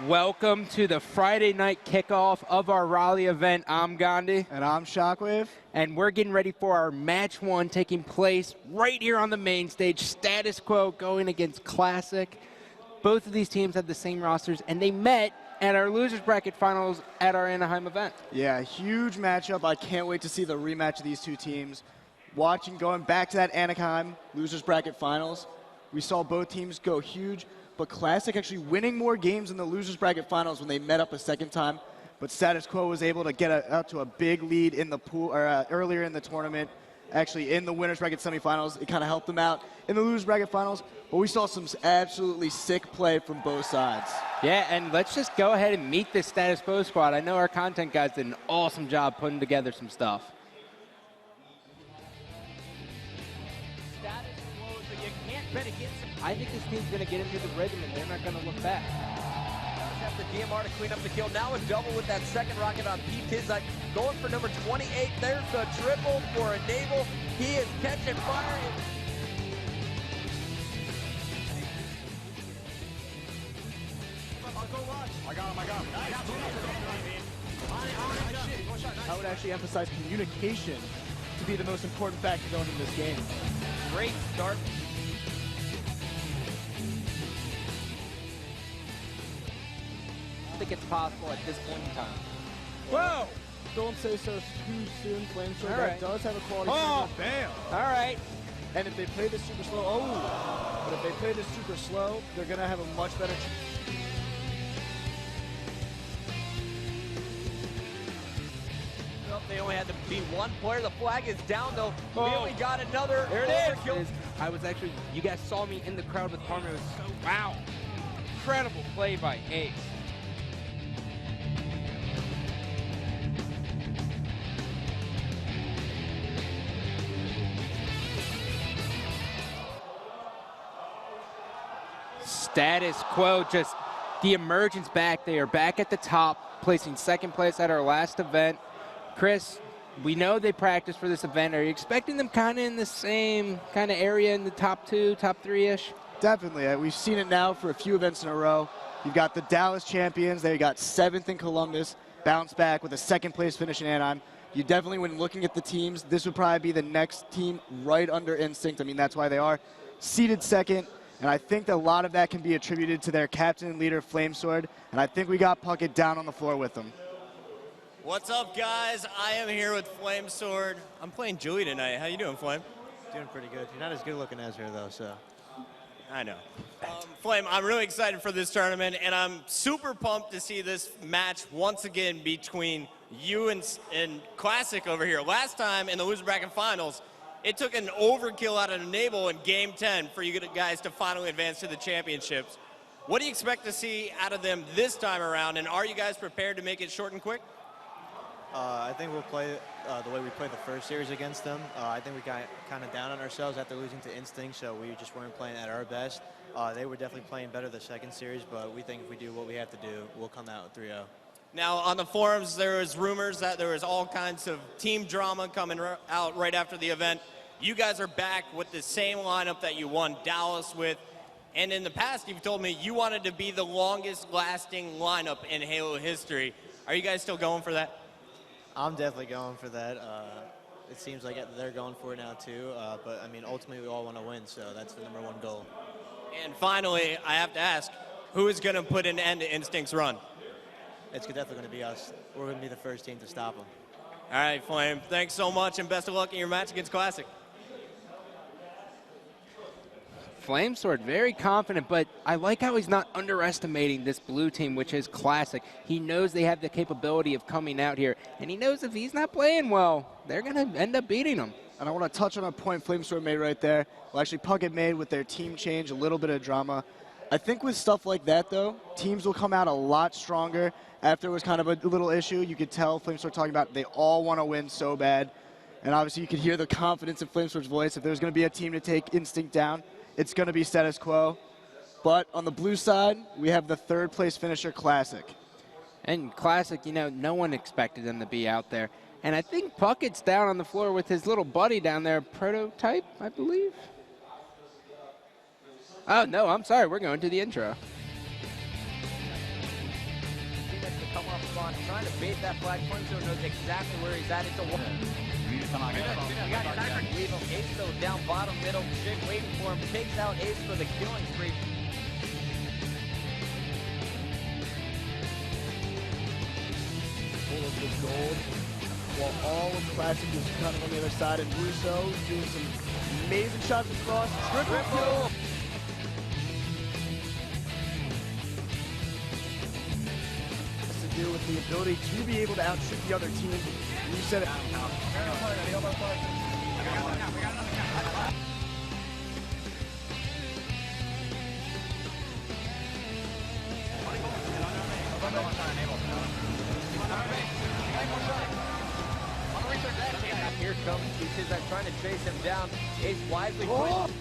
Welcome to the Friday night kickoff of our Raleigh event. I'm Gandhi. And I'm Shockwave. And we're getting ready for our match one taking place right here on the main stage. Status Quo going against Classic. Both of these teams have the same rosters, and they met at our losers bracket finals at our Anaheim event. Yeah, huge matchup. I can't wait to see the rematch of these two teams. Going back to that Anaheim losers bracket finals, we saw both teams go huge, but Classic actually winning more games in the losers bracket finals when they met up a second time. But Status Quo was able to get out to a big lead in the pool or earlier in the tournament. Actually, in the winners bracket semifinals, it kind of helped them out in the losers bracket finals. But we saw some absolutely sick play from both sides. Yeah, and let's just go ahead and meet this Status Quo squad. I know our content guys did an awesome job putting together some stuff. Status Quo, so you can't bet against them. I think this team's going to get into the rhythm, and they're not going to look back. Have the DMR to clean up the kill. Now a double with that second rocket on Pete Tizak. Going for number 28. There's the triple for Enable. He is catching fire. I would actually emphasize communication to be the most important factor going into this game. Great start. I think it's possible at this point in time. Whoa! Don't say so too soon, Flamesword. All That right. does have a quality. Oh, bam! All right. And if they play this super slow, but if they play this super slow, they're gonna have a much better. Well, they only had to beat one player. The flag is down though. We Oh. only got another. There it overkill. is. I was actually, you guys saw me in the crowd with Palmer. It was so, wow. Incredible play by Ace. Status Quo, just the emergence back. They are back at the top, placing second place at our last event. Chris, we know they practiced for this event. Are you expecting them kind of in the same kind of area in the top two, top three-ish? Definitely. We've seen it now for a few events in a row. You've got the Dallas champions. They got 7th in Columbus, bounced back with a second place finish in Anaheim. You definitely, when looking at the teams, this would probably be the next team right under Instinct. I mean, that's why they are seated second. And I think that a lot of that can be attributed to their captain and leader, Flamesword. And I think we got Puckett down on the floor with them. What's up, guys? I am here with Flamesword. I'm playing Julie tonight. How you doing, Flame? Doing pretty good. You're not as good looking as her, though, so. I know. Flame, I'm really excited for this tournament, and I'm super pumped to see this match once again between you and Classic over here. Last time in the loser bracket finals, it took an overkill out of Enable in Game 10 for you guys to finally advance to the championships. What do you expect to see out of them this time around, and are you guys prepared to make it short and quick? I think we'll play the way we played the first series against them. I think we got kind of down on ourselves after losing to Instinct, so we just weren't playing at our best. They were definitely playing better the second series, but we think if we do what we have to do, we'll come out 3-0. Now, on the forums, there was rumors that there was all kinds of team drama coming out right after the event. You guys are back with the same lineup that you won Dallas with. And in the past, you've told me you wanted to be the longest lasting lineup in Halo history. Are you guys still going for that? I'm definitely going for that. It seems like they're going for it now, too. But, I mean, ultimately, we all want to win, so that's the #1 goal. And finally, I have to ask, who is going to put an end to Instinct's run? It's definitely going to be us. We're going to be the first team to stop them. All right, Flame. Thanks so much, and best of luck in your match against Classic. Flamesword, very confident, but I like how he's not underestimating this blue team, which is Classic. He knows they have the capability of coming out here, and he knows if he's not playing well, they're going to end up beating him. And I want to touch on a point Flamesword made right there. Well, actually, Puckett made with their team change, a little bit of drama. I think with stuff like that, though, teams will come out a lot stronger. After it was kind of a little issue, you could tell Flamesword talking about they all want to win so bad. And obviously, you could hear the confidence in Flamesword's voice. If there's going to be a team to take Instinct down, it's going to be Status Quo. But on the blue side, we have the 3rd place finisher, Classic. And Classic, you know, no one expected them to be out there. And I think Puckett's down on the floor with his little buddy down there, Prototype, I believe. Oh, no, I'm sorry. We're going to the intro. spawn, trying to bait that flag. Punzo knows exactly where he's at. It's a one. Leave him. Ace though down bottom middle. Chick waiting for him. Takes out Ace for the killing spree. Full of the gold, while all of Classic is kind of on the other side, and Russo doing some amazing shots across. Triple kill. Has to do with the ability to be able to outshoot the other team. You said it. Here comes T-Tiz trying to chase him down. Ace wisely pushed.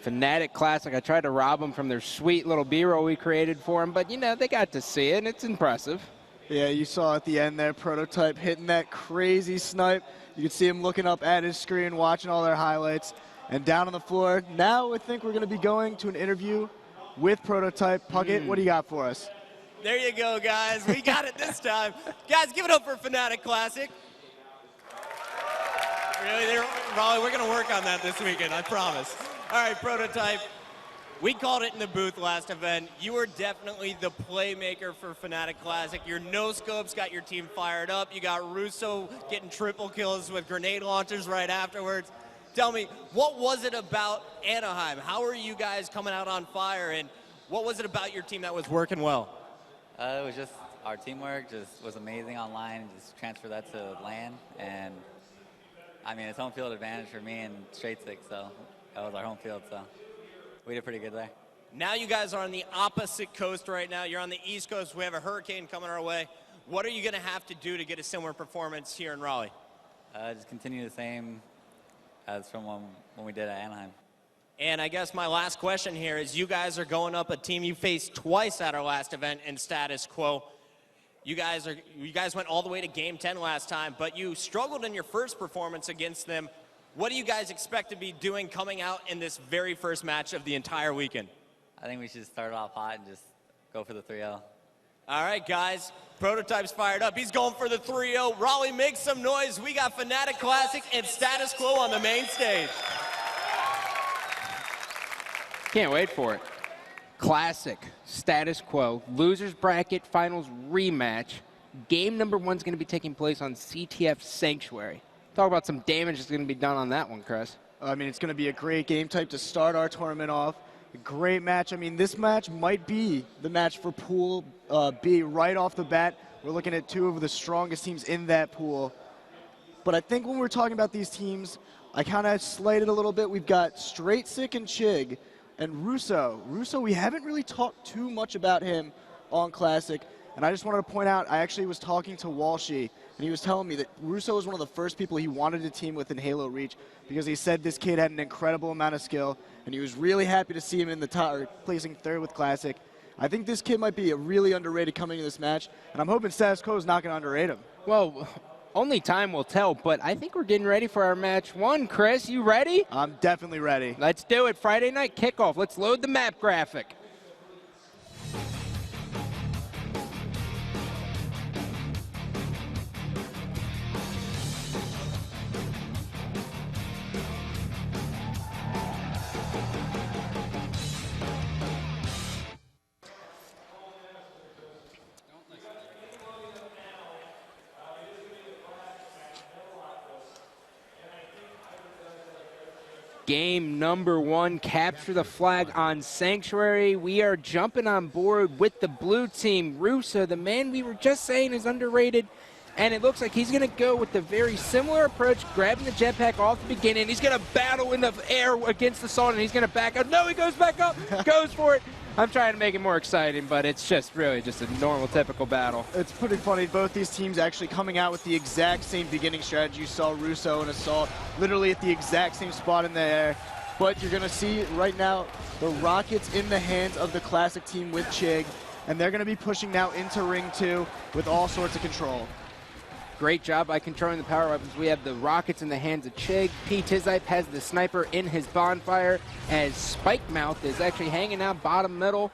Fnatic Classic, I tried to rob them from their sweet little B-roll we created for them, but, you know, they got to see it, and it's impressive. Yeah, you saw at the end there, Prototype hitting that crazy snipe. You could see him looking up at his screen, watching all their highlights. And down on the floor, now I think we're going to be going to an interview with Prototype. Puckett, what do you got for us? There you go, guys. We got it this time. Guys, give it up for Fnatic Classic. Really, Raleigh, we're going to work on that this weekend, I promise. All right, Prototype. We called it in the booth last event. You were definitely the playmaker for Fnatic Classic. Your no-scopes got your team fired up. You got Russo getting triple kills with grenade launchers right afterwards. Tell me, what was it about Anaheim? How are you guys coming out on fire, and what was it about your team that was working well? It was just our teamwork just was amazing online. Just transfer that to LAN, and I mean, it's home field advantage for me and Straight Six, so that was our home field, so we did pretty good there. Now you guys are on the opposite coast right now. You're on the East Coast. We have a hurricane coming our way. What are you going to have to do to get a similar performance here in Raleigh? Just continue the same as from when we did at Anaheim. And I guess my last question here is, you guys are going up a team you faced twice at our last event in Status Quo. You guys went all the way to Game 10 last time, but you struggled in your first performance against them. What do you guys expect to be doing coming out in this very first match of the entire weekend? I think we should start off hot and just go for the 3-0. All right, guys. Prototype's fired up. He's going for the 3-0. Raleigh, make some noise. We got Fnatic Classic and Status Quo on the main stage. Can't wait for it. Classic, Status Quo, losers bracket finals rematch. Game number 1 is going to be taking place on CTF Sanctuary. Talk about some damage that's going to be done on that one, Chris. I mean, it's going to be a great game type to start our tournament off. A great match. I mean, this match might be the match for Pool B right off the bat. We're looking at 2 of the strongest teams in that pool. But I think when we're talking about these teams, I kind of slighted a little bit. We've got Straight Sick and Chig and Russo. Russo, we haven't really talked too much about him on Classic. And I just wanted to point out, I actually was talking to Walshy, and he was telling me that Russo was one of the first people he wanted to team with in Halo Reach because he said this kid had an incredible amount of skill, and he was really happy to see him in the top, or placing 3rd with Classic. I think this kid might be a really underrated coming into this match, and I'm hoping Status Quo is not going to underrate him. Well, only time will tell, but I think we're getting ready for our match 1. Chris, you ready? I'm definitely ready. Let's do it. Friday night kickoff. Let's load the map graphic. Game number 1, capture the flag on Sanctuary. We are jumping on board with the blue team. Russo, the man we were just saying is underrated, and it looks like he's going to go with the very similar approach, grabbing the jetpack off the beginning. He's going to battle in the air against the Salt, and he's going to back up. No, he goes back up, goes for it. I'm trying to make it more exciting, but it's just really just a normal, typical battle. It's pretty funny. Both these teams actually coming out with the exact same beginning strategy. You saw Russo and Assault literally at the exact same spot in the air. But you're going to see right now the Rockets in the hands of the Classic team with Chig, and they're going to be pushing now into Ring 2 with all sorts of control. Great job by controlling the power weapons. We have the rockets in the hands of Chig. P-Tizype has the sniper in his bonfire as Spike Mouth is actually hanging out bottom middle.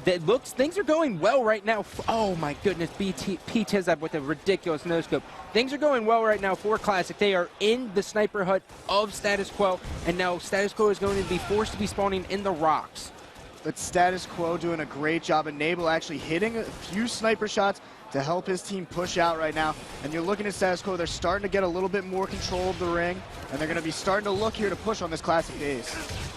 Things are going well right now. Oh my goodness, P-Tizype with a ridiculous no-scope. Things are going well right now for Classic. They are in the sniper hut of Status Quo, and now Status Quo is going to be forced to be spawning in the rocks. But Status Quo doing a great job. Enable actually hitting a few sniper shots to help his team push out right now. And you're looking at Status Quo, they're starting to get a little bit more control of the ring, and they're going to be starting to look here to push on this Classic base.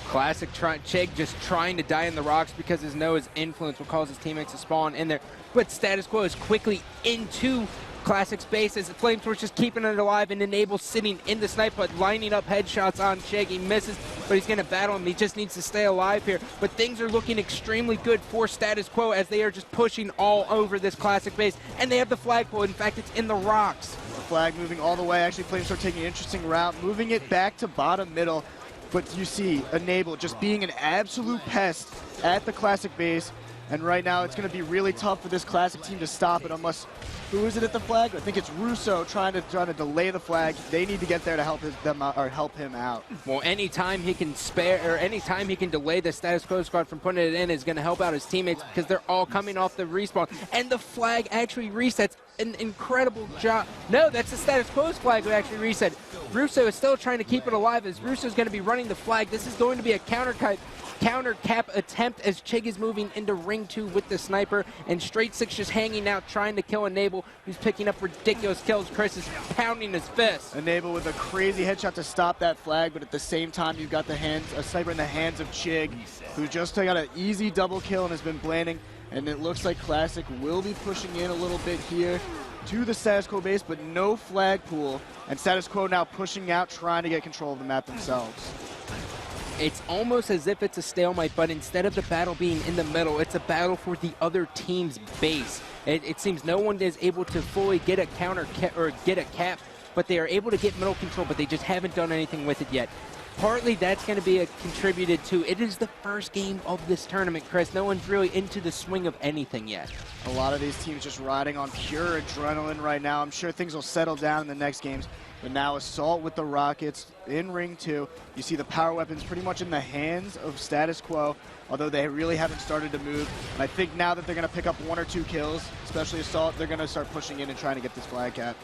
Classic Chig just trying to die in the rocks because his Noah's influence will cause his teammates to spawn in there. But Status Quo is quickly into Classic's base as the Flamesword's just keeping it alive, and Enable sitting in the snipe hut, lining up headshots on Chig. He misses, but he's going to battle him. He just needs to stay alive here. But things are looking extremely good for Status Quo as they are just pushing all over this Classic base. And they have the flagpole. In fact, it's in the rocks. The flag moving all the way. Actually, Flamesword taking an interesting route, moving it back to bottom middle. But you see Enable just being an absolute pest at the Classic base. And right now, it's going to be really tough for this Classic team to stop it unless, who is it at the flag? I think it's Russo trying to delay the flag. They need to get there to help him out. Well, anytime he can spare, or anytime he can delay the Status Quo squad from putting it in, is going to help out his teammates because they're all coming off the respawn. And the flag actually resets. An incredible job. No, that's the Status Quo's flag who actually reset. Russo is still trying to keep it alive as Russo's going to be running the flag. This is going to be a counter cap attempt as Chig is moving into ring 2 with the sniper, and Straight Six just hanging out trying to kill Enable, who's picking up ridiculous kills. Chris is pounding his fist. Enable with a crazy headshot to stop that flag, but at the same time you've got a sniper in the hands of Chig, who just got an easy double kill and has been blanding. And it looks like Classic will be pushing in a little bit here to the Status Quo base, but no flag pool. And Status Quo now pushing out, trying to get control of the map themselves. It's almost as if it's a stalemate, but instead of the battle being in the middle, it's a battle for the other team's base. It seems no one is able to fully get a get a cap, but they are able to get middle control, but they just haven't done anything with it yet. Partly that's going to be contributed to, it is the first game of this tournament, Chris. No one's really into the swing of anything yet. A lot of these teams just riding on pure adrenaline right now. I'm sure things will settle down in the next games. But now Assault with the Rockets in ring 2. You see the power weapons pretty much in the hands of Status Quo, although they really haven't started to move. And I think now that they're going to pick up 1 or 2 kills, especially Assault, they're going to start pushing in and trying to get this flag cap.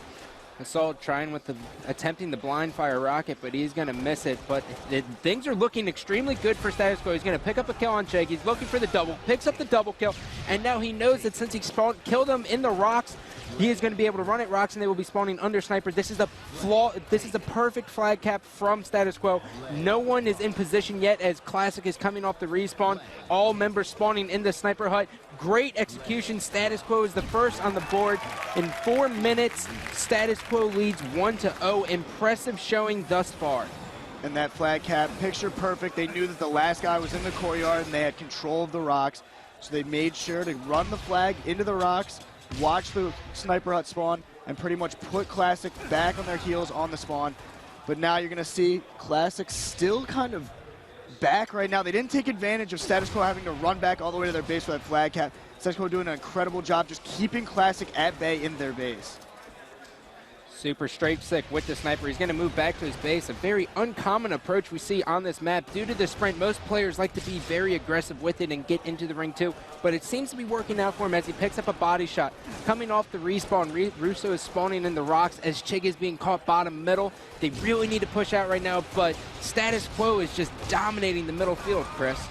Assault trying with attempting the blind fire rocket, but he's going to miss it. But things are looking extremely good for Status Quo. He's going to pick up a kill on Chig. He's looking for the double, picks up the double kill, and now he knows that since he killed him in the rocks, he is going to be able to run at rocks, and they will be spawning under snipers. This is a perfect flag cap from Status Quo. No one is in position yet as Classic is coming off the respawn. All members spawning in the sniper hut. Great execution. Status Quo is the first on the board. In 4 minutes, Status Quo leads 1-0. Impressive showing thus far. And that flag cap, picture perfect. They knew that the last guy was in the courtyard and they had control of the rocks. So they made sure to run the flag into the rocks, watch the sniper hut spawn, and pretty much put Classic back on their heels on the spawn. But now you're going to see Classic still kind of back right now. They didn't take advantage of Status Quo having to run back all the way to their base for that flag cap. Status Quo doing an incredible job just keeping Classic at bay in their base. Super Straight Six with the sniper. He's going to move back to his base. A very uncommon approach we see on this map. Due to the sprint, most players like to be very aggressive with it and get into the ring too, but it seems to be working out for him as he picks up a body shot. Coming off the respawn, Russo is spawning in the rocks as Chig is being caught bottom middle. They really need to push out right now, but Status Quo is just dominating the middle field, Chris.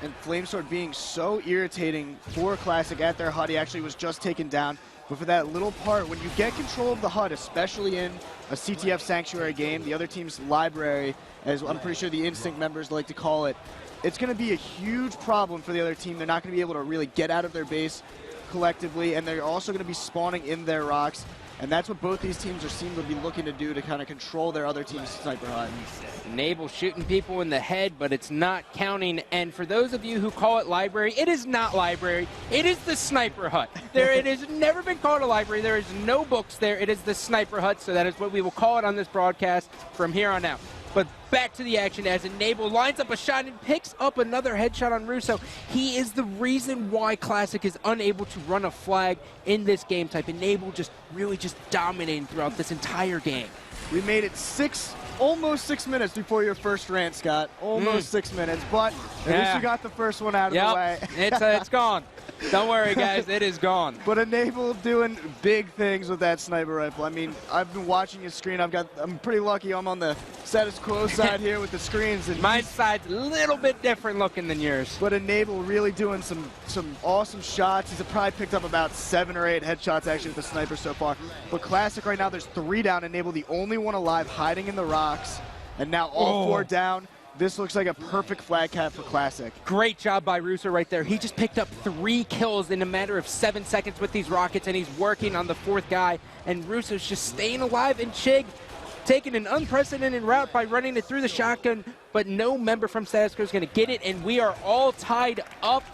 And Flamesword being so irritating for Classic at their hut. He actually was just taken down. But for that little part, when you get control of the HUD, especially in a CTF Sanctuary game, the other team's library, as I'm pretty sure the Instinct members like to call it, it's going to be a huge problem for the other team. They're not going to be able to really get out of their base collectively, and they're also going to be spawning in their rocks. And that's what both these teams seem to be looking to do to kind of control their other team's sniper hut. Enable shooting people in the head, but it's not counting. And for those of you who call it library, it is not library. It is the sniper hut. It has never been called a library. There is no books there. It is the sniper hut, so that is what we will call it on this broadcast from here on out. But back to the action as Enable lines up a shot and picks up another headshot on Russo. He is the reason why Classic is unable to run a flag in this game type. Enable just really just dominating throughout this entire game. We made it almost 6 minutes before your first rant, Scott. Almost 6 minutes, but at least you got the first one out of the way. It's gone. Don't worry, guys. It is gone. But Enable doing big things with that sniper rifle. I mean, I've been watching his screen. I'm pretty lucky. I'm on the status quo side here with the screens. And my side's a little bit different looking than yours. But Enable really doing some awesome shots. He's probably picked up about 7 or 8 headshots actually with the sniper so far. But Classic right now, there's 3 down. Enable the only one alive, hiding in the rocks. And now all 4 down. This looks like a perfect flag cap for Classic. Great job by Russo right there. He just picked up 3 kills in a matter of 7 seconds with these rockets, and he's working on the 4th guy. And Russo's just staying alive, and Chig taking an unprecedented route by running it through the shotgun, but no member from Status Quo is going to get it, and we are all tied up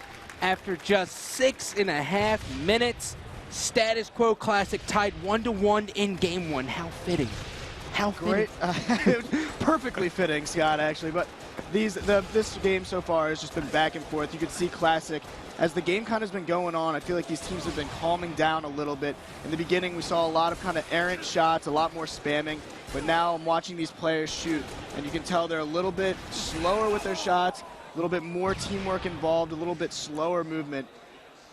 after just 6.5 minutes. Status Quo Classic tied 1-1 in Game 1. How fitting. How great. Perfectly fitting, Scott, actually. But this game so far has just been back and forth. You can see Classic, as the game kind of has been going on, I feel like these teams have been calming down a little bit. In the beginning, we saw a lot of kind of errant shots, a lot more spamming. But now I'm watching these players shoot, and you can tell they're a little bit slower with their shots, a little bit more teamwork involved, a little bit slower movement.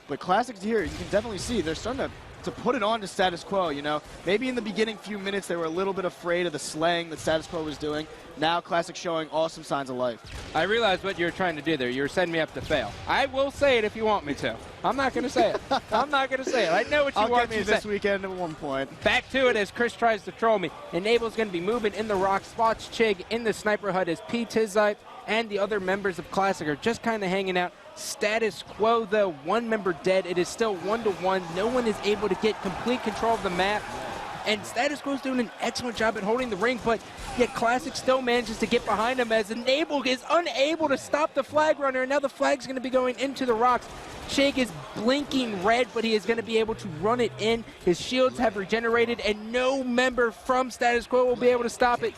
But Classic's here, you can definitely see they're starting to put it on to Status Quo, you know. Maybe in the beginning few minutes they were a little bit afraid of the slaying that Status Quo was doing. Now Classic showing awesome signs of life. I realized what you were trying to do there. You were setting me up to fail. I will say it if you want me to. I'm not going to say it. I'm not going to say it. I know what you want me to say. I'll get you this weekend at one point. Back to it as Chris tries to troll me. Enable's going to be moving in the rock, spots Chig in the sniper hut as P-Tizite and the other members of Classic are just kind of hanging out. Status Quo, though, 1 member dead. It is still 1-1. No one is able to get complete control of the map. And Status Quo's doing an excellent job at holding the ring, but yet Classic still manages to get behind him as Enable is unable to stop the flag runner, and now the flag's going to be going into the rocks. Chig is blinking red, but he is going to be able to run it in. His shields have regenerated, and no member from Status Quo will be able to stop it.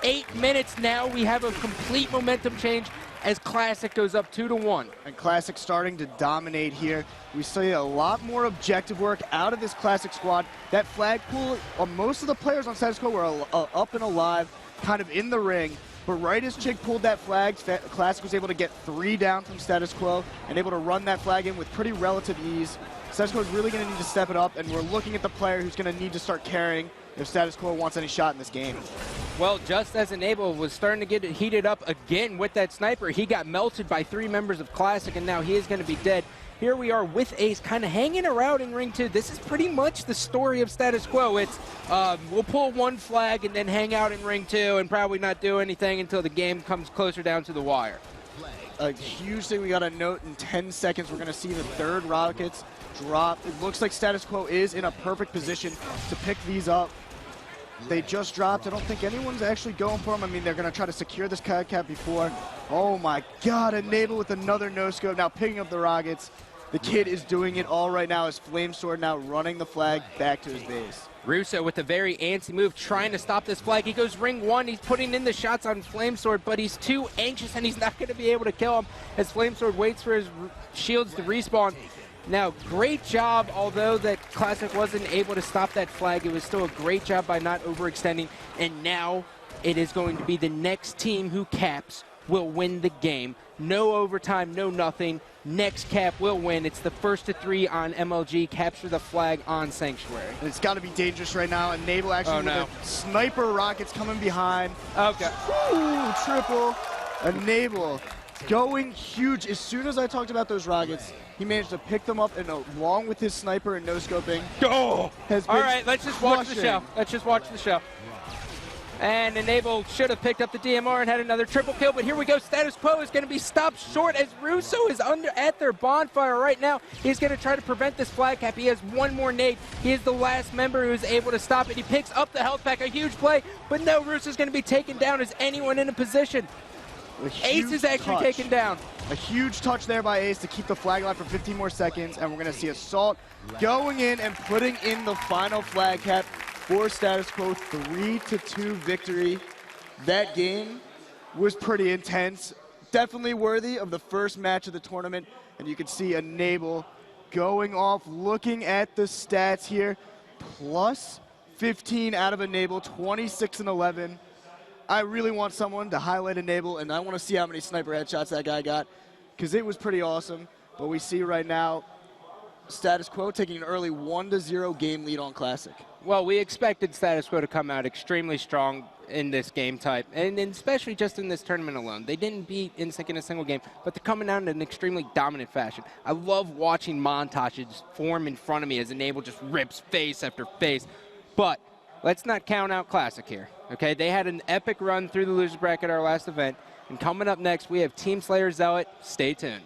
8 minutes now. We have a complete momentum change as Classic goes up 2-1. And Classic starting to dominate here. We see a lot more objective work out of this Classic squad. That flag pool, most of the players on Status Quo were up and alive, kind of in the ring. But right as Chig pulled that flag, Classic was able to get 3 down from Status Quo and able to run that flag in with pretty relative ease. Status Quo is really going to need to step it up, and we're looking at the player who's going to need to start carrying if Status Quo wants any shot in this game. Well, just as Enable was starting to get heated up again with that sniper, he got melted by 3 members of Classic, and now he is going to be dead. Here we are with Ace kind of hanging around in Ring 2. This is pretty much the story of Status Quo. It's we'll pull 1 flag and then hang out in Ring 2 and probably not do anything until the game comes closer down to the wire. A huge thing we got to note, in 10 seconds we're going to see the 3rd rockets drop. It looks like Status Quo is in a perfect position to pick these up. They just dropped. I don't think anyone's actually going for them. I mean, they're going to try to secure this cap before. Oh my God, Enable with another no-scope. Now picking up the rockets. The kid is doing it all right now as Flame Sword now running the flag back to his base. Russo with a very antsy move, trying to stop this flag. He goes ring 1. He's putting in the shots on Flame Sword, but he's too anxious and he's not going to be able to kill him as Flame Sword waits for his shields to respawn. Now, great job, although that Classic wasn't able to stop that flag. It was still a great job by not overextending. And now it is going to be the next team who caps will win the game. No overtime, no nothing. Next cap will win. It's the 1st to 3 on MLG. Capture the flag on Sanctuary. And it's got to be dangerous right now. Enable actually with the sniper rockets coming behind. Okay. Ooh, triple. Enable going huge. As soon as I talked about those rockets, he managed to pick them up, and along with his sniper and no-scoping. Oh! All right, let's just watch the show. Let's just watch the show. And Enable should have picked up the DMR and had another triple kill, but here we go. Status Quo is going to be stopped short as Russo is at their bonfire right now. He's going to try to prevent this flag cap. He has 1 more nade. He is the last member who is able to stop it. He picks up the health pack, a huge play, but no, Russo's going to be taken down as anyone in a position. Ace is actually taken down. A huge touch there by Ace to keep the flag alive for 15 more seconds, and we're going to see Assault going in and putting in the final flag cap for Status Quo. 3-2 victory. That game was pretty intense. Definitely worthy of the first match of the tournament. And you can see Enable going off, looking at the stats here. Plus 15 out of Enable, 26 and 11. I really want someone to highlight Enable, and I want to see how many sniper headshots that guy got, because it was pretty awesome. But we see right now, Status Quo taking an early 1-0 game lead on Classic. Well, we expected Status Quo to come out extremely strong in this game type, and especially just in this tournament alone. They didn't beat InSync in a single game, but they're coming out in an extremely dominant fashion. I love watching montages form in front of me as Enable just rips face after face. But let's not count out Classic here, okay? They had an epic run through the loser's bracket our last event, and coming up next, we have Team Slayer Zealot. Stay tuned.